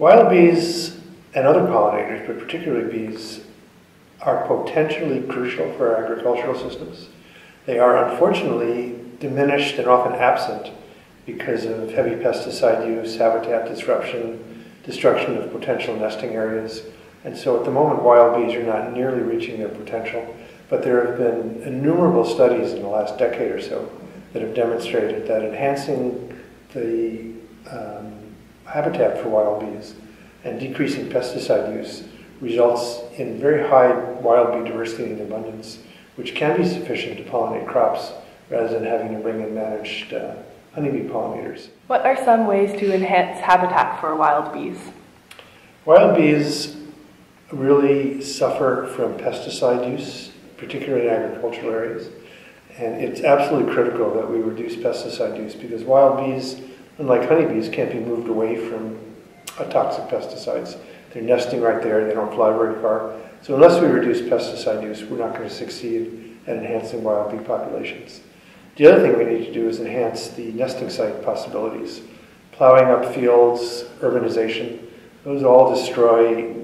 Wild bees and other pollinators, but particularly bees, are potentially crucial for our agricultural systems. They are unfortunately diminished and often absent because of heavy pesticide use, habitat disruption, destruction of potential nesting areas. And so at the moment, wild bees are not nearly reaching their potential, but there have been innumerable studies in the last decade or so that have demonstrated that enhancing the habitat for wild bees and decreasing pesticide use results in very high wild bee diversity and abundance, which can be sufficient to pollinate crops rather than having to bring in managed honeybee pollinators. What are some ways to enhance habitat for wild bees? Wild bees really suffer from pesticide use, particularly in agricultural areas. And it's absolutely critical that we reduce pesticide use because wild bees, unlike honeybees, can't be moved away from toxic pesticides. They're nesting right there, they don't fly very far. So unless we reduce pesticide use, we're not going to succeed at enhancing wild bee populations. The other thing we need to do is enhance the nesting site possibilities. Plowing up fields, urbanization, those all destroy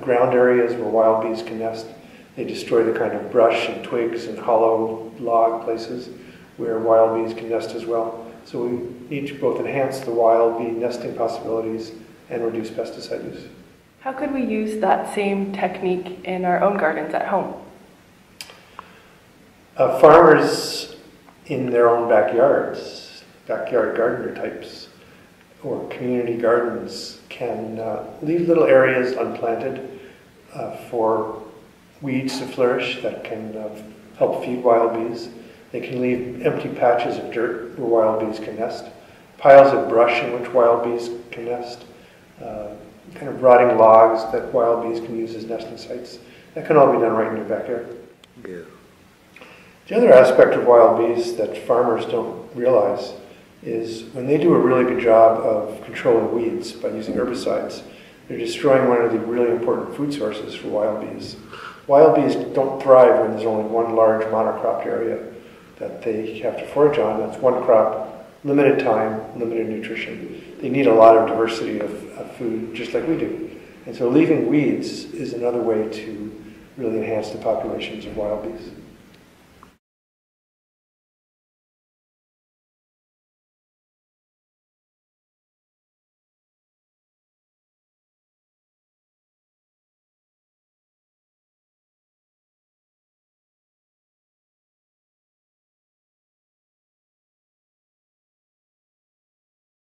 ground areas where wild bees can nest. They destroy the kind of brush and twigs and hollow log places where wild bees can nest as well. So we need to both enhance the wild bee nesting possibilities and reduce pesticide use. How could we use that same technique in our own gardens at home? Farmers in their own backyards, backyard gardener types, or community gardens can leave little areas unplanted for weeds to flourish that can help feed wild bees. They can leave empty patches of dirt where wild bees can nest, piles of brush in which wild bees can nest, kind of rotting logs that wild bees can use as nesting sites. That can all be done right in your backyard. Yeah. The other aspect of wild bees that farmers don't realize is when they do a really good job of controlling weeds by using herbicides, they're destroying one of the really important food sources for wild bees. Wild bees don't thrive when there's only one large monocropped area that they have to forage on. That's one crop, limited time, limited nutrition. They need a lot of diversity of food, just like we do. And so leaving weeds is another way to really enhance the populations of wild bees.